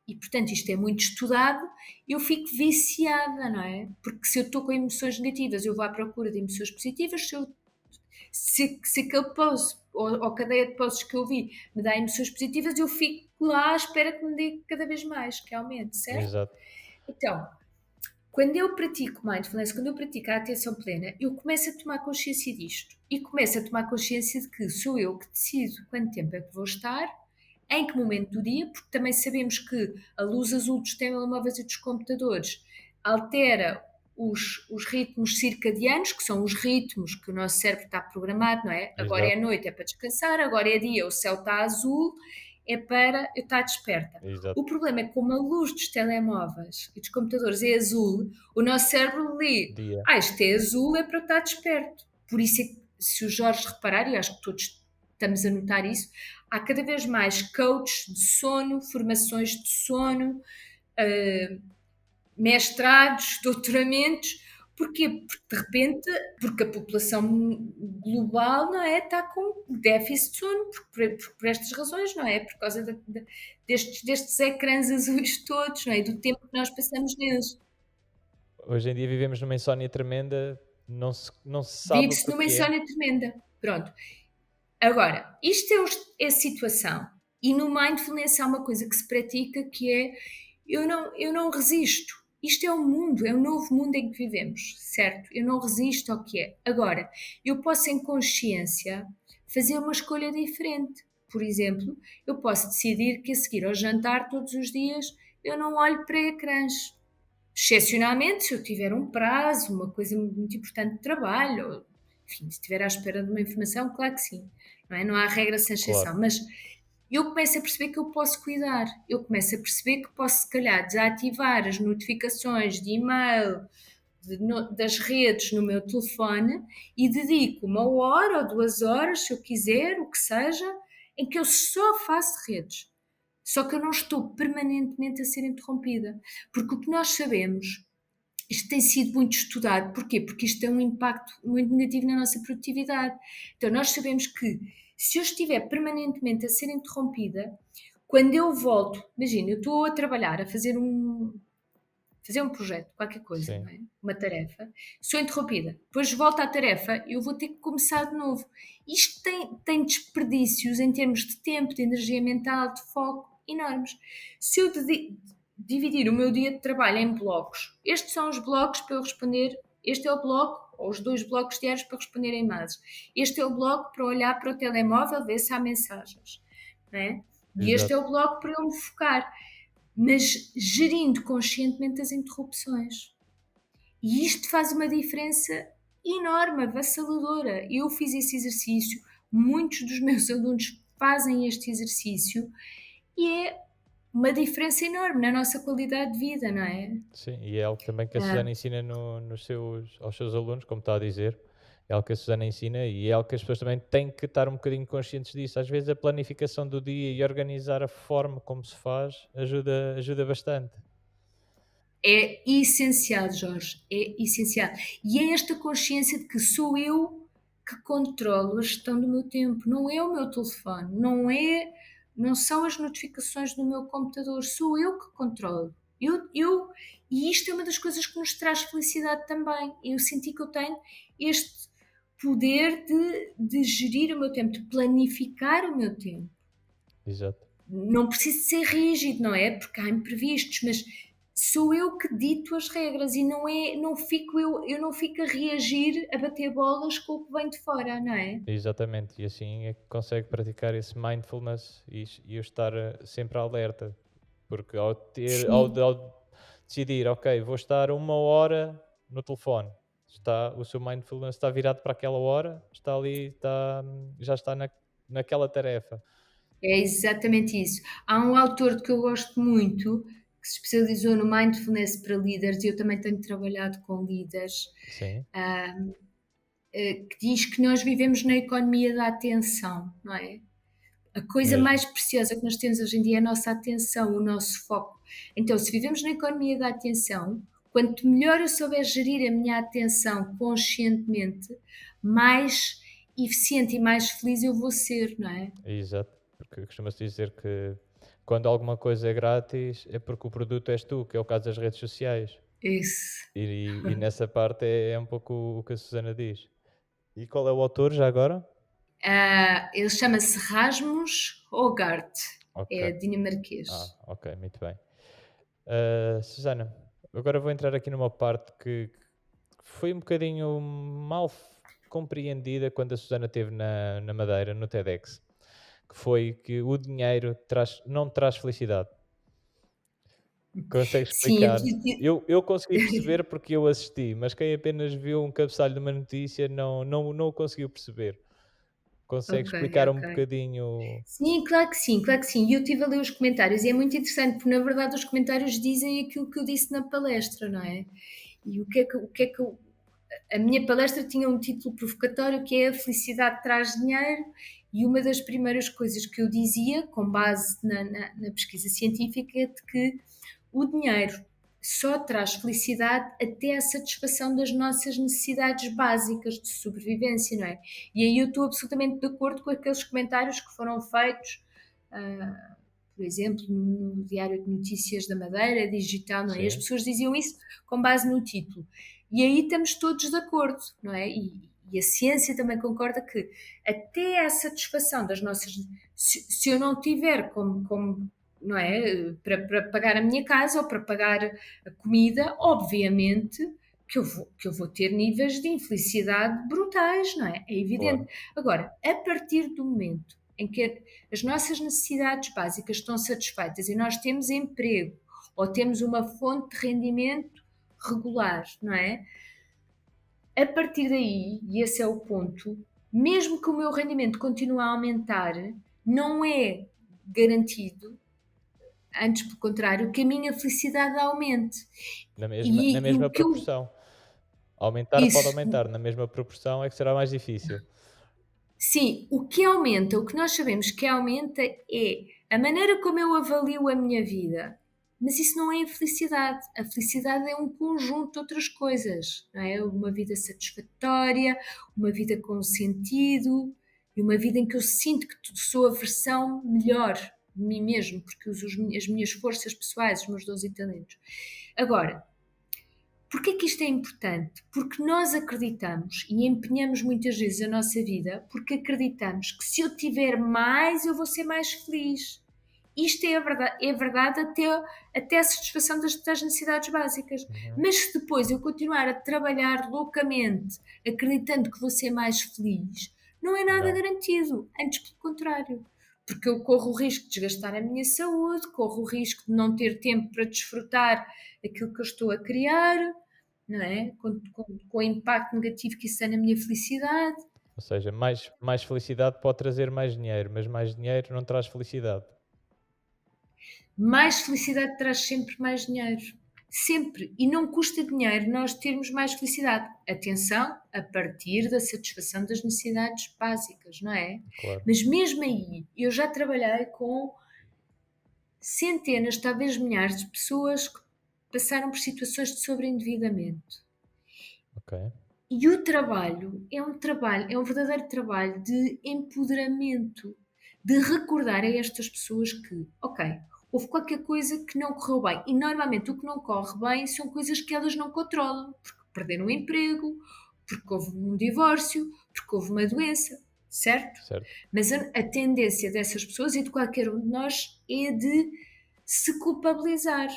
e, portanto, isto é muito estudado. Eu fico viciada, não é? Porque se eu estou com emoções negativas, eu vou à procura de emoções positivas. Se aquele post ou cadeia de posts que eu vi me dá emoções positivas, eu fico lá à espera que me dê cada vez mais, que aumente, certo? Exato. Então, quando eu pratico mindfulness, quando eu pratico a atenção plena, eu começo a tomar consciência disto. E começo a tomar consciência de que sou eu que decido quanto tempo é que vou estar, em que momento do dia, porque também sabemos que a luz azul dos telemóveis e dos computadores altera os ritmos circadianos, que são os ritmos que o nosso cérebro está programado, não é? Agora é Exato. noite, é para descansar, agora é dia, o céu está azul, é para eu estar desperta. Exato. O problema é que, como a luz dos telemóveis e dos computadores é azul, o nosso cérebro lê: Dia. isto é azul, é para eu estar desperto. Por isso é que, se o Jorge reparar, e acho que todos estamos a notar isso, há cada vez mais coaches de sono, formações de sono, eh, mestrados, doutoramentos. Porquê? Porque de repente, porque a população global, não é, está com déficit de sono, por estas razões, não é? Por causa destes ecrãs azuis todos, não é? E do tempo que nós passamos neles. Hoje em dia vivemos numa insónia tremenda, não se sabe o Vive-se numa porquê. insónia tremenda. Pronto. Agora, isto é a situação. E no mindfulness há uma coisa que se pratica que é eu não resisto. Isto é o mundo, é o novo mundo em que vivemos, certo? Eu não resisto ao que é. Agora, eu posso, em consciência, fazer uma escolha diferente. Por exemplo, eu posso decidir que a seguir ao jantar, todos os dias, eu não olho para ecrãs. Excepcionalmente, se eu tiver um prazo, uma coisa muito importante de trabalho, ou, enfim, se estiver à espera de uma informação, claro que sim. Não é? Não há regra sem Claro. exceção. Mas eu começo a perceber que eu posso cuidar. Eu começo a perceber que posso, se calhar, desativar as notificações de e-mail, das redes no meu telefone e dedico 1 hora ou 2 horas, se eu quiser, o que seja, em que eu só faço redes. Só que eu não estou permanentemente a ser interrompida. Porque o que nós sabemos, isto tem sido muito estudado, porquê? Porque isto tem um impacto muito negativo na nossa produtividade. Então, nós sabemos que se eu estiver permanentemente a ser interrompida, quando eu volto, imagina, eu estou a trabalhar, a fazer um projeto, qualquer coisa, Sim. não é? Uma tarefa, sou interrompida, depois volto à tarefa, eu vou ter que começar de novo. Isto tem desperdícios em termos de tempo, de energia mental, de foco enormes. Se eu dividir o meu dia de trabalho em blocos, estes são os blocos para eu responder, este é o bloco, ou os 2 blocos diários para responder a e-mails. Este é o bloco para olhar para o telemóvel, ver se há mensagens. Não é? E este é Exato. o bloco para eu me focar, mas gerindo conscientemente as interrupções. E isto faz uma diferença enorme, avassaladora. Eu fiz esse exercício, muitos dos meus alunos fazem este exercício e é uma diferença enorme na nossa qualidade de vida, não é? Sim, e é algo também que a Ah, Susana ensina aos seus alunos, como está a dizer. É algo que a Susana ensina e é algo que as pessoas também têm que estar um bocadinho conscientes disso. Às vezes a planificação do dia e organizar a forma como se faz ajuda bastante. É essencial, Jorge, é essencial. E é esta consciência de que sou eu que controlo a gestão do meu tempo, não é o meu telefone, não são as notificações do meu computador, sou eu que controlo. E isto é uma das coisas que nos traz felicidade também. Eu senti que eu tenho este poder de gerir o meu tempo, de planificar o meu tempo. Exato. Não preciso ser rígido, não é? Porque há imprevistos, mas sou eu que dito as regras e não fico a reagir, a bater bolas com o que vem de fora, não é? Exatamente. E assim é que consegue praticar esse mindfulness e eu estar sempre alerta. Porque ao Sim, decidir, ok, vou estar 1 hora no telefone. o seu mindfulness está virado para aquela hora, está ali, já está naquela tarefa. É exatamente isso. Há um autor que eu gosto muito, que se especializou no mindfulness para líderes, e eu também tenho trabalhado com líderes, Sim, que diz que nós vivemos na economia da atenção, não é? A coisa mesmo. mais preciosa que nós temos hoje em dia é a nossa atenção, o nosso foco. Então, se vivemos na economia da atenção, quanto melhor eu souber gerir a minha atenção conscientemente, mais eficiente e mais feliz eu vou ser, não é? Exato. Porque costuma-se dizer que quando alguma coisa é grátis é porque o produto és tu, que é o caso das redes sociais. Isso. E nessa parte é um pouco o que a Susana diz. E qual é o autor já agora? Ele chama-se Rasmus Hogart, Ok. é dinamarquês. Ok, muito bem. Susana, agora vou entrar aqui numa parte que foi um bocadinho mal compreendida quando a Susana esteve na Madeira, no TEDx, que foi que o dinheiro não traz felicidade. Consegue Sim, explicar? Eu consegui perceber porque eu assisti, mas quem apenas viu um cabeçalho de uma notícia não o conseguiu perceber. Consegue ok, explicar um ok. bocadinho? Sim, claro que sim, claro que sim. E eu estive a ler os comentários e é muito interessante, porque na verdade os comentários dizem aquilo que eu disse na palestra, não é? E a minha palestra tinha um título provocatório que é A Felicidade Traz Dinheiro, e uma das primeiras coisas que eu dizia, com base na pesquisa científica, é de que o dinheiro só traz felicidade até a satisfação das nossas necessidades básicas de sobrevivência, não é? E aí eu estou absolutamente de acordo com aqueles comentários que foram feitos, por exemplo, no Diário de Notícias da Madeira, digital, não é? E as Sim, pessoas diziam isso com base no título. E aí estamos todos de acordo, não é? E a ciência também concorda que até a satisfação das nossas. Se eu não tiver como não é? Para pagar a minha casa ou para pagar a comida, obviamente que eu vou ter níveis de infelicidade brutais, não é? É evidente. claro. Agora, a partir do momento em que as nossas necessidades básicas estão satisfeitas e nós temos emprego ou temos uma fonte de rendimento regular, não é? A partir daí, e esse é o ponto, mesmo que o meu rendimento continue a aumentar, não é garantido, antes pelo contrário, que a minha felicidade aumente. Na E mesma o que eu. proporção. Aumentar pode Isso, aumentar, na mesma proporção é que será mais difícil. sim, o que aumenta, o que nós sabemos que aumenta é a maneira como eu avalio a minha vida. Mas isso não é a felicidade. A felicidade é um conjunto de outras coisas, não é? Uma vida satisfatória, uma vida com sentido e uma vida em que eu sinto que sou a versão melhor de mim mesmo, porque uso as minhas forças pessoais, os meus dons e talentos. Agora, porquê que isto é importante? Porque nós acreditamos e empenhamos muitas vezes a nossa vida porque acreditamos que se eu tiver mais, eu vou ser mais feliz. Isto é verdade até a satisfação das necessidades básicas. Uhum. Mas se depois eu continuar a trabalhar loucamente, acreditando que vou ser mais feliz, não é nada Não. garantido. Antes, pelo contrário. Porque eu corro o risco de desgastar a minha saúde, corro o risco de não ter tempo para desfrutar aquilo que eu estou a criar, não é? Com o impacto negativo que isso tem na minha felicidade. Ou seja, mais felicidade pode trazer mais dinheiro, mas mais dinheiro não traz felicidade. Mais felicidade traz sempre mais dinheiro. Sempre. E não custa dinheiro nós termos mais felicidade. Atenção, a partir da satisfação das necessidades básicas, não é? Claro. Mas mesmo aí, eu já trabalhei com centenas, talvez milhares de pessoas que passaram por situações de sobreendividamento. Ok. E o trabalho, é um verdadeiro trabalho de empoderamento, de recordar a estas pessoas que, ok, houve qualquer coisa que não correu bem. E normalmente o que não corre bem são coisas que elas não controlam, porque perderam o emprego, porque houve um divórcio, porque houve uma doença, certo? Certo. Mas a tendência dessas pessoas e de qualquer um de nós é de se culpabilizar.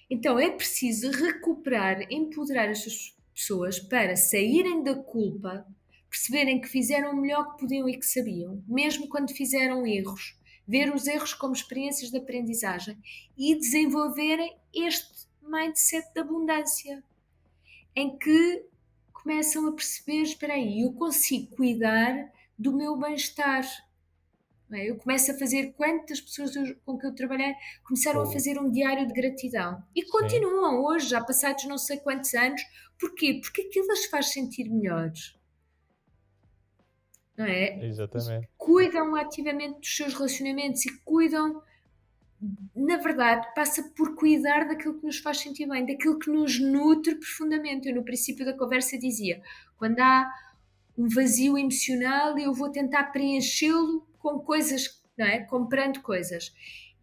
Então é preciso recuperar, empoderar estas pessoas para saírem da culpa, perceberem que fizeram o melhor que podiam e que sabiam, mesmo quando fizeram erros, ver os erros como experiências de aprendizagem e desenvolverem este mindset de abundância, em que começam a perceber, espera aí, eu consigo cuidar do meu bem-estar. Não é? Eu começo a fazer, quantas pessoas com que eu trabalhei começaram a Ou- fazer um diário de gratidão e Sim, continuam hoje, já passados não sei quantos anos. Porquê? Porque aquilo as faz sentir melhores, não é? E exatamente. cuidam ativamente dos seus relacionamentos e cuidam, na verdade, passa por cuidar daquilo que nos faz sentir bem, daquilo que nos nutre profundamente. Eu, no princípio da conversa, dizia: quando há um vazio emocional, eu vou tentar preenchê-lo com coisas, não é? Comprando coisas.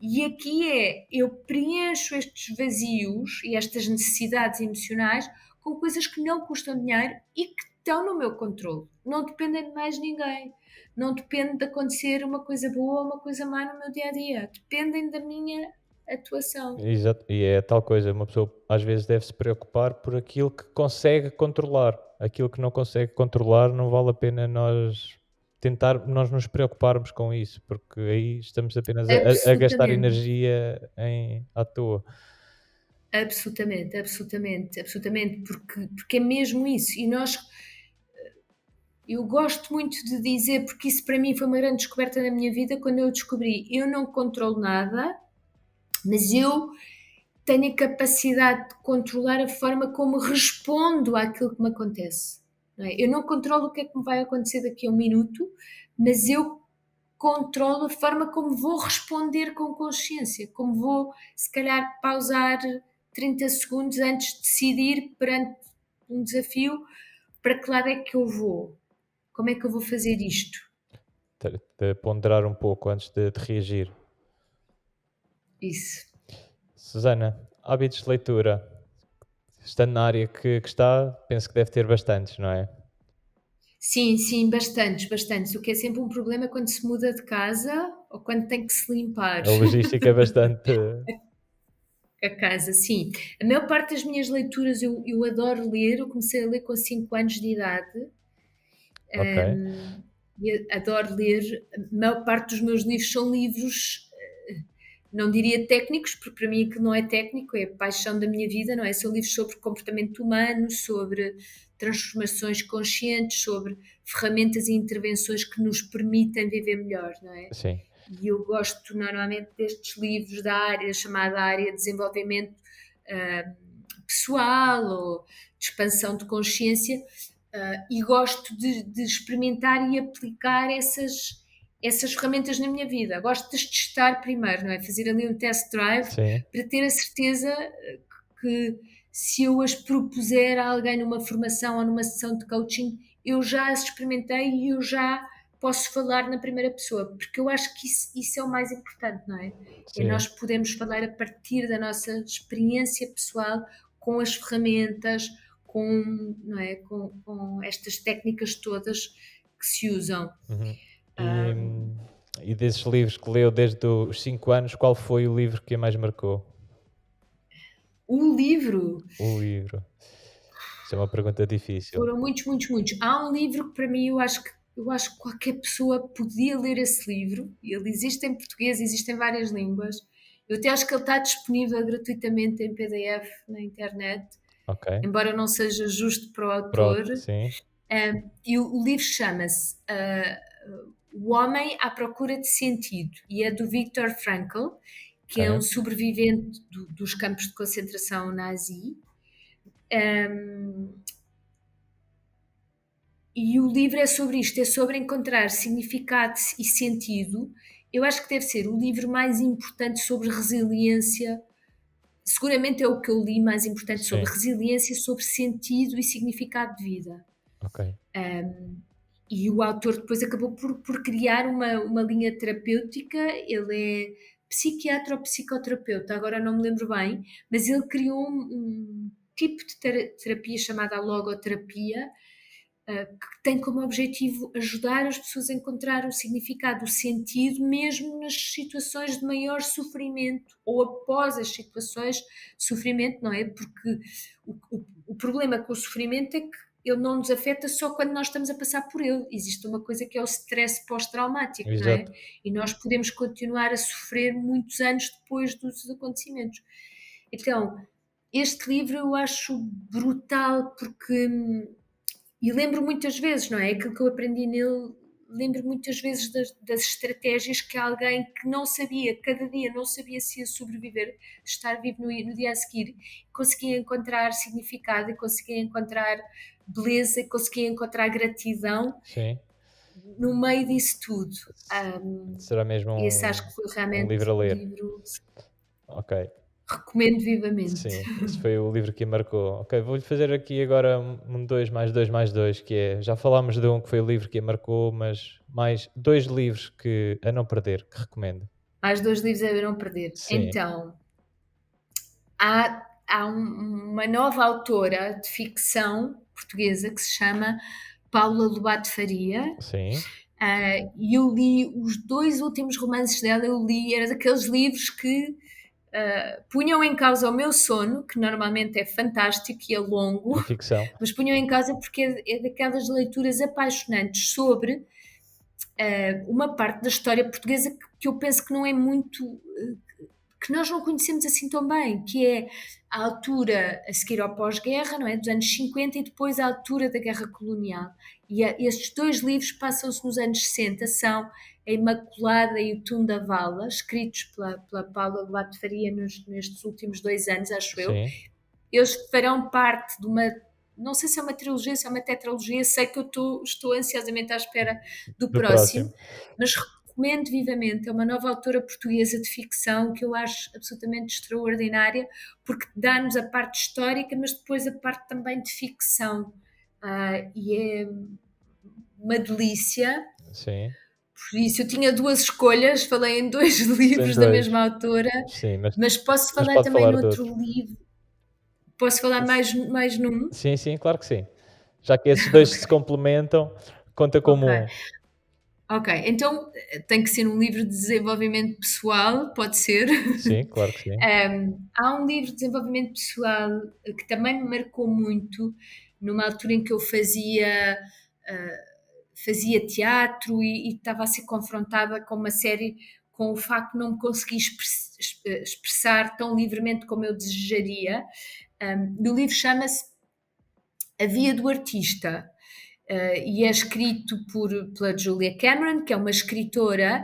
E aqui é, eu preencho estes vazios e estas necessidades emocionais com coisas que não custam dinheiro e que estão no meu controle. Não dependem de mais ninguém. Não depende de acontecer uma coisa boa ou uma coisa má no meu dia a dia. Dependem da minha atuação. Exato, e é tal coisa, uma pessoa às vezes deve se preocupar por aquilo que consegue controlar. Aquilo que não consegue controlar, não vale a pena nós nos preocuparmos com isso, porque aí estamos apenas a gastar Absolutamente. energia à toa. Absolutamente, absolutamente, absolutamente, porque é mesmo isso. E nós, eu gosto muito de dizer, porque isso para mim foi uma grande descoberta na minha vida, quando eu descobri, eu não controlo nada, mas eu tenho a capacidade de controlar a forma como respondo àquilo que me acontece. Não é? Eu não controlo o que é que me vai acontecer daqui a um minuto, mas eu controlo a forma como vou responder com consciência, como vou, se calhar, pausar 30 segundos antes de decidir perante um desafio, para que lado é que eu vou? Como é que eu vou fazer isto? De ponderar um pouco antes de reagir. Isso. Susana, hábitos de leitura. Estando na área que está, penso que deve ter bastantes, não é? Sim, sim, bastantes, bastantes. O que é sempre um problema quando se muda de casa ou quando tem que se limpar A logística é bastante. a casa, sim. A maior parte das minhas leituras eu adoro ler, eu comecei a ler com 5 anos de idade. Ok, E adoro ler. A maior parte dos meus livros são livros, não diria técnicos, porque para mim aquilo não é técnico, é a paixão da minha vida, não é? São livros sobre comportamento humano, sobre transformações conscientes, sobre ferramentas e intervenções que nos permitem viver melhor, não é? sim. E eu gosto normalmente destes livros da área, chamada área de desenvolvimento ah, pessoal ou de expansão de consciência, e gosto de experimentar e aplicar essas ferramentas na minha vida. Gosto de as testar primeiro, não é? Fazer ali um test drive Sim, para ter a certeza que se eu as propuser a alguém numa formação ou numa sessão de coaching, eu já as experimentei e eu já posso falar na primeira pessoa, porque eu acho que isso é o mais importante, não é? É sim. nós podermos falar a partir da nossa experiência pessoal com as ferramentas, não é? Com estas técnicas todas que se usam. Uhum. E desses livros que leu desde os 5 anos, qual foi o livro que a mais marcou? O livro, O livro. Isso é uma pergunta difícil. foram muitos, muitos, muitos. Há um livro que para mim eu acho que qualquer pessoa podia ler esse livro. Ele existe em português, existe em várias línguas. Eu até acho que ele está disponível gratuitamente em PDF na internet, Ok. embora não seja justo para o autor. Pronto, sim. E o livro chama-se O Homem à Procura de Sentido e é do Viktor Frankl, que é um Ok. sobrevivente dos campos de concentração nazi. Um, e o livro é sobre isto, é sobre encontrar significado e sentido. Eu acho que deve ser o livro mais importante sobre resiliência. Seguramente é o que eu li mais importante sobre Sim. resiliência, sobre sentido e significado de vida. Ok. E o autor depois acabou por criar uma linha terapêutica. Ele é psiquiatra ou psicoterapeuta, agora não me lembro bem, mas ele criou um tipo de terapia chamada logoterapia, que tem como objetivo ajudar as pessoas a encontrar o significado, o sentido, mesmo nas situações de maior sofrimento ou após as situações de sofrimento, não é? Porque o problema com o sofrimento é que ele não nos afeta só quando nós estamos a passar por ele. Existe uma coisa que é o stress pós-traumático, não é? Exato. E nós podemos continuar a sofrer muitos anos depois dos acontecimentos. Então, este livro eu acho brutal porque E lembro muitas vezes, não é? Aquilo que eu aprendi nele, lembro muitas vezes das estratégias que alguém que não sabia, cada dia não sabia se ia sobreviver, estar vivo no dia a seguir, conseguia encontrar significado e conseguia encontrar beleza e conseguia encontrar gratidão Sim. no meio disso tudo. Será mesmo Esse acho que foi um realmente livro a o ler. livro Ok. recomendo vivamente. Sim, esse foi o livro que me marcou. Ok, vou-lhe fazer aqui agora um 2 mais 2 mais 2, que é, já falámos de um que foi o livro que me marcou, mas mais 2 livros que a não perder, que recomendo. Mais 2 livros a não perder. Sim, Então, há uma nova autora de ficção portuguesa que se chama Paula Lobato Faria. sim, E eu li os 2 últimos romances dela, eu li, era daqueles livros que punham em causa o meu sono, que normalmente é fantástico e é longo, da ficção. mas punham em causa porque é daquelas leituras apaixonantes sobre uma parte da história portuguesa que eu penso que não é muito, que nós não conhecemos assim tão bem, que é a altura a seguir ao pós-guerra, não é? Dos anos 50 e depois a altura da guerra colonial. E estes 2 livros passam-se nos anos 60, são a Imaculada e o Tum da Vala, escritos pela Paula Lobato Faria nestes últimos 2 anos, acho eu. Sim, Eles farão parte de uma, não sei se é uma trilogia, se é uma tetralogia, sei que eu estou ansiosamente à espera do do próximo. próximo, mas recomendo vivamente. É uma nova autora portuguesa de ficção que eu acho absolutamente extraordinária, porque dá-nos a parte histórica, mas depois a parte também de ficção. E é uma delícia. Sim, Por isso, eu tinha 2 escolhas, falei em 2 tem livros da dois. mesma autora, Sim, mas posso mas falar pode também falar de noutro outro. livro. Posso falar mais num? Sim, sim, claro que sim. Já que esses dois se complementam, conta como Ok. um. Ok, então tem que ser um livro de desenvolvimento pessoal, pode ser. Sim, claro que sim. Há um livro de desenvolvimento pessoal que também me marcou muito, numa altura em que eu fazia teatro e estava a ser confrontada com uma série, com o facto de não me conseguir expressar tão livremente como eu desejaria. O livro chama-se A Via do Artista. E é escrito pela Julia Cameron, que é uma escritora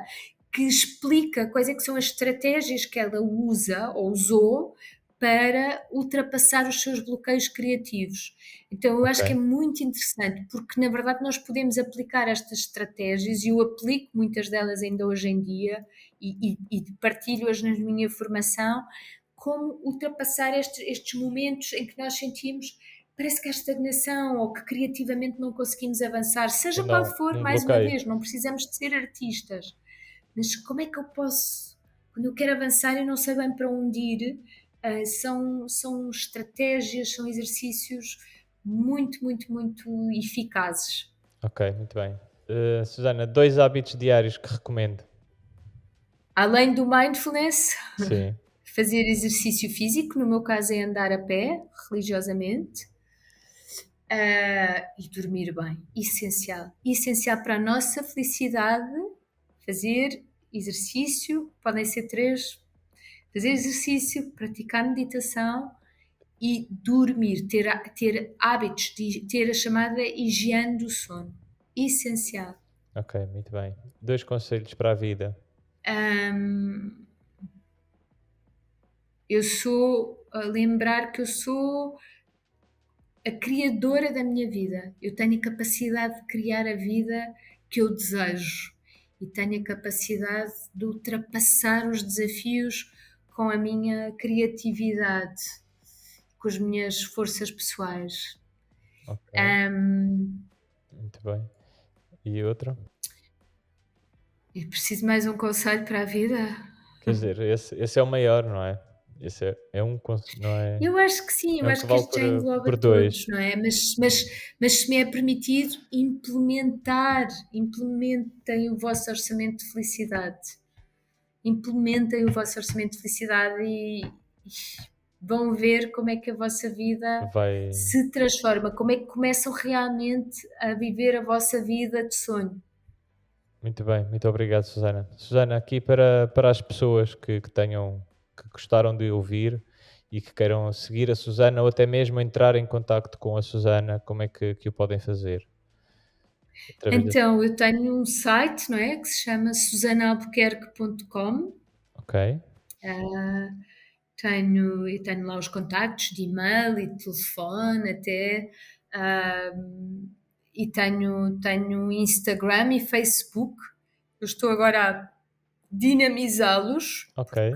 que explica quais é que são as estratégias que ela usa ou usou para ultrapassar os seus bloqueios criativos. Então eu acho que é Ok. muito interessante, porque na verdade nós podemos aplicar estas estratégias, e eu aplico muitas delas ainda hoje em dia, e partilho-as na minha formação, como ultrapassar estes momentos em que nós sentimos parece que há estagnação ou que criativamente não conseguimos avançar, E seja qual não, for, uns mais uma bloqueios. vez, não precisamos de ser artistas, mas como é que eu posso, quando eu quero avançar e não sei bem para onde ir, são estratégias, são exercícios muito, muito, muito eficazes. Ok, muito bem. Susana, 2 hábitos diários que recomendo. Além do mindfulness, Sim, fazer exercício físico, no meu caso é andar a pé, religiosamente. E dormir bem, essencial. Essencial para a nossa felicidade, fazer exercício, podem ser 3, fazer exercício, praticar meditação e dormir, ter hábitos, ter a chamada higiene do sono. Essencial. ok, muito bem. 2 conselhos para a vida. Hum, eu sou, a lembrar que eu sou a criadora da minha vida. Eu tenho a capacidade de criar a vida que eu desejo e tenho a capacidade de ultrapassar os desafios com a minha criatividade, com as minhas forças pessoais. Ok, Ahm, muito bem. E outro? eu preciso mais um conselho para a vida? Quer dizer, esse é o maior, não é? Esse é um não é, Eu acho que sim, é eu um que acho que vale este já engloba por todos, 2. não é? Mas se me é permitido, implementem o vosso orçamento de felicidade. Implementem o vosso orçamento de felicidade e vão ver como é que a vossa vida Vai. se transforma, como é que começam realmente a viver a vossa vida de sonho. Muito bem, muito obrigado, Susana. Susana, aqui para as pessoas que gostaram de ouvir e que queiram seguir a Susana ou até mesmo entrar em contacto com a Susana, como é que o podem fazer? Através das... Então, eu tenho um site, não é, que se chama susanaalbuquerque.com. Ok, Eu tenho lá os contactos de e-mail e de telefone até, ah, e tenho Instagram e Facebook. Eu estou agora a dinamizá-los, ok,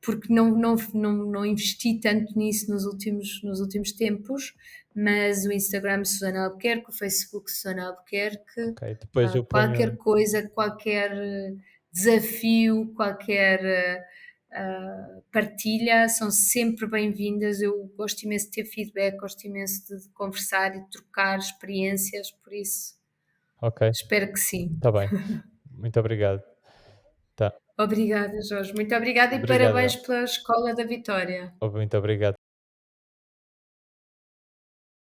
porque não investi tanto nisso nos últimos tempos, mas o Instagram Susana Albuquerque, o Facebook Susana Albuquerque, ok. Depois eu qualquer ponho... coisa, qualquer desafio, qualquer partilha são sempre bem-vindas. Eu gosto imenso de ter feedback, gosto imenso de conversar e de trocar experiências, por isso Ok, espero que sim. está bem. Muito obrigado. Tá. Obrigada, Jorge. Muito obrigada e Obrigado. parabéns pela Escola da Vitória. Muito obrigado